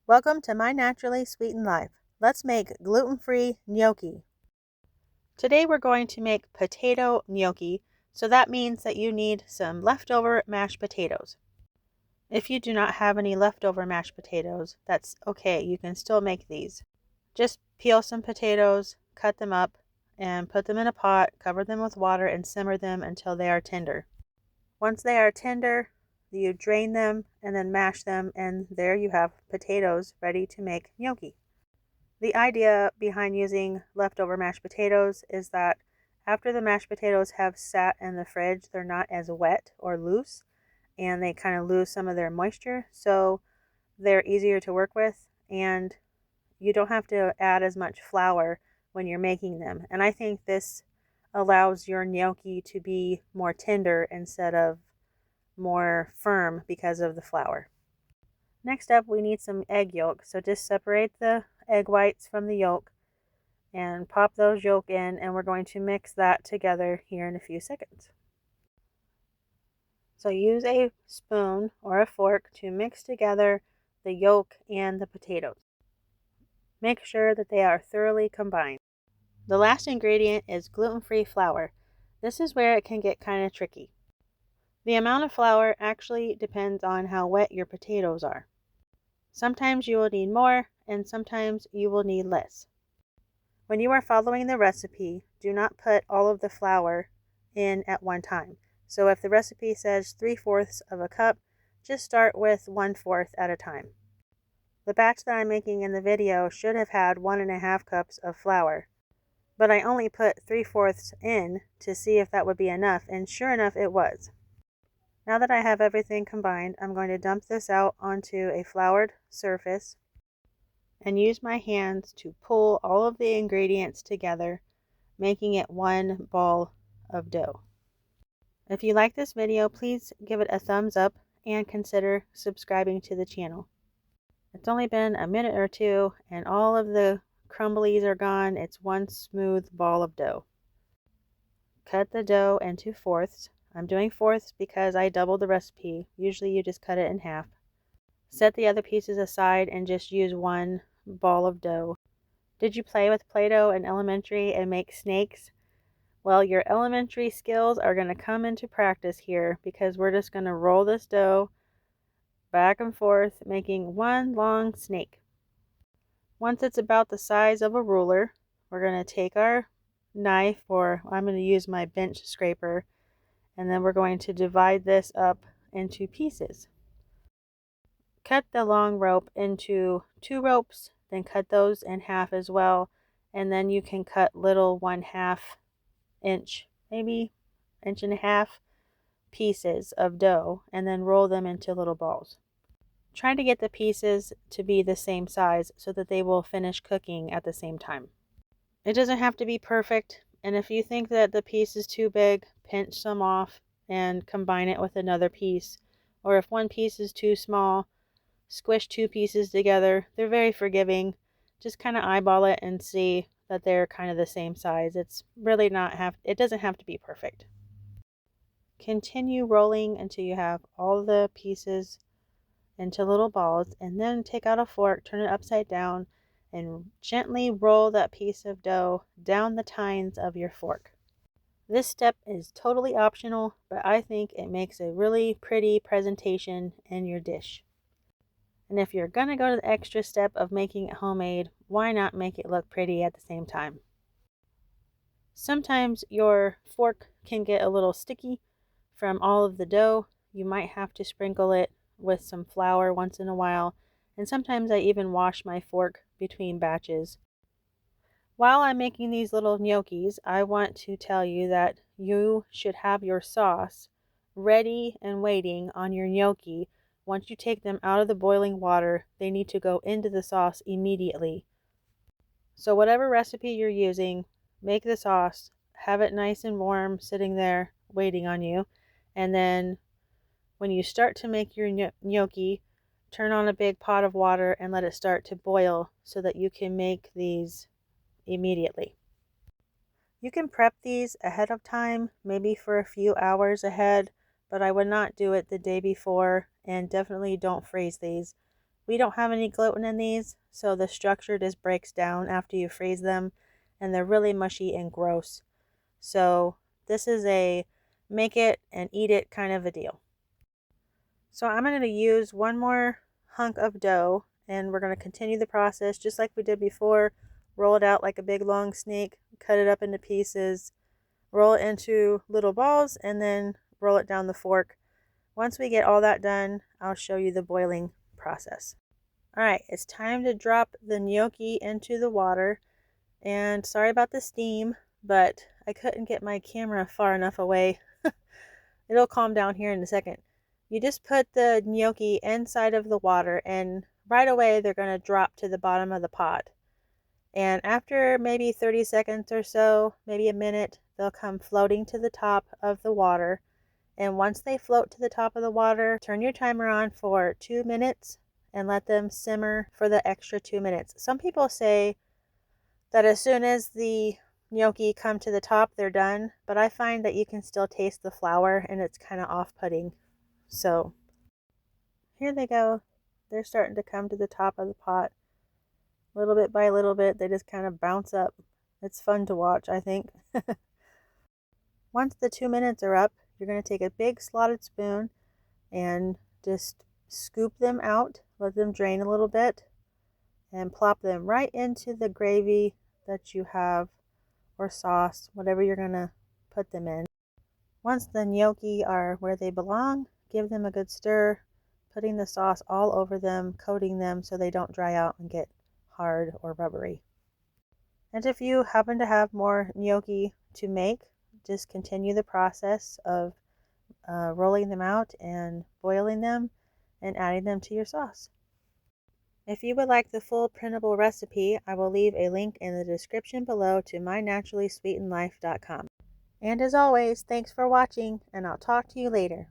Welcome to My Naturally Sweetened Life. Let's make gluten-free gnocchi. Today we're going to make potato gnocchi, so that means that you need some leftover mashed potatoes. If you do not have any leftover mashed potatoes, that's okay, you can still make these. Just peel some potatoes, cut them up, and put them in a pot, cover them with water, and simmer them until they are tender. Once they are tender, you drain them and then mash them, and there you have potatoes ready to make gnocchi. The idea behind using leftover mashed potatoes is that after the mashed potatoes have sat in the fridge, they're not as wet or loose, and they kind of lose some of their moisture, so they're easier to work with, and you don't have to add as much flour when you're making them. And I think this allows your gnocchi to be more tender instead of more firm because of the flour. Next up, we need some egg yolk. So just separate the egg whites from the yolk and pop those yolk in, and we're going to mix that together here in a few seconds. So use a spoon or a fork to mix together the yolk and the potatoes. Make sure that they are thoroughly combined. The last ingredient is gluten-free flour. This is where it can get kind of tricky. The amount of flour actually depends on how wet your potatoes are. Sometimes you will need more, and sometimes you will need less. When you are following the recipe, do not put all of the flour in at one time. So if the recipe says 3/4 of a cup, just start with 1/4 at a time. The batch that I'm making in the video should have had 1.5 cups of flour, but I only put 3/4 in to see if that would be enough, and sure enough it was. Now that I have everything combined, I'm going to dump this out onto a floured surface and use my hands to pull all of the ingredients together, making it one ball of dough. If you like this video, please give it a thumbs up and consider subscribing to the channel. It's only been a minute or two and all of the crumblies are gone. It's one smooth ball of dough. Cut the dough into fourths. I'm doing fourths because I doubled the recipe. Usually you just cut it in half. Set the other pieces aside and just use one ball of dough. Did you play with Play-Doh in elementary and make snakes? Well, your elementary skills are going to come into practice here because we're just going to roll this dough back and forth, making one long snake. Once it's about the size of a ruler, we're going to take our knife, or I'm going to use my bench scraper, and then we're going to divide this up into pieces. Cut the long rope into 2 ropes, then cut those in half as well, and then you can cut little 1/2 inch, maybe 1.5 inch pieces of dough, and then roll them into little balls. Try to get the pieces to be the same size so that they will finish cooking at the same time. It doesn't have to be perfect, and if you think that the piece is too big, pinch some off and combine it with another piece. Or if one piece is too small, squish 2 pieces together. They're very forgiving. Just kind of eyeball it and see that they're kind of the same size. It's really it doesn't have to be perfect. Continue rolling until you have all the pieces into little balls, and then take out a fork, turn it upside down, and gently roll that piece of dough down the tines of your fork. This step is totally optional, but I think it makes a really pretty presentation in your dish. And if you're going to go to the extra step of making it homemade, why not make it look pretty at the same time? Sometimes your fork can get a little sticky from all of the dough. You might have to sprinkle it with some flour once in a while, and sometimes I even wash my fork between batches. While I'm making these little gnocchis, I want to tell you that you should have your sauce ready and waiting on your gnocchi. Once you take them out of the boiling water, they need to go into the sauce immediately. So whatever recipe you're using, make the sauce, have it nice and warm sitting there waiting on you, and then when you start to make your gnocchi, turn on a big pot of water and let it start to boil so that you can make these immediately. You can prep these ahead of time, maybe for a few hours ahead, but I would not do it the day before, and definitely don't freeze these. We don't have any gluten in these, so the structure just breaks down after you freeze them, and they're really mushy and gross. So this is a make it and eat it kind of a deal. So I'm going to use one more hunk of dough, and we're going to continue the process just like we did before. Roll it out like a big long snake, cut it up into pieces, roll it into little balls, and then roll it down the fork. Once we get all that done, I'll show you the boiling process. Alright, it's time to drop the gnocchi into the water. And sorry about the steam, but I couldn't get my camera far enough away. It'll calm down here in a second. You just put the gnocchi inside of the water, and right away they're going to drop to the bottom of the pot. And after maybe 30 seconds or so, maybe a minute, they'll come floating to the top of the water. And once they float to the top of the water, turn your timer on for 2 minutes and let them simmer for the extra 2 minutes. Some people say that as soon as the gnocchi come to the top, they're done, but I find that you can still taste the flour and it's kind of off-putting. So here they go. They're starting to come to the top of the pot. Little bit by little bit, they just kind of bounce up. It's fun to watch, I think. Once the 2 minutes are up, you're going to take a big slotted spoon and just scoop them out, let them drain a little bit, and plop them right into the gravy that you have, or sauce, whatever you're going to put them in. Once the gnocchi are where they belong, give them a good stir, putting the sauce all over them, coating them so they don't dry out and get hard or rubbery. And if you happen to have more gnocchi to make, just continue the process of rolling them out and boiling them and adding them to your sauce. If you would like the full printable recipe, I will leave a link in the description below to mynaturallysweetenedlife.com. And as always, thanks for watching, and I'll talk to you later.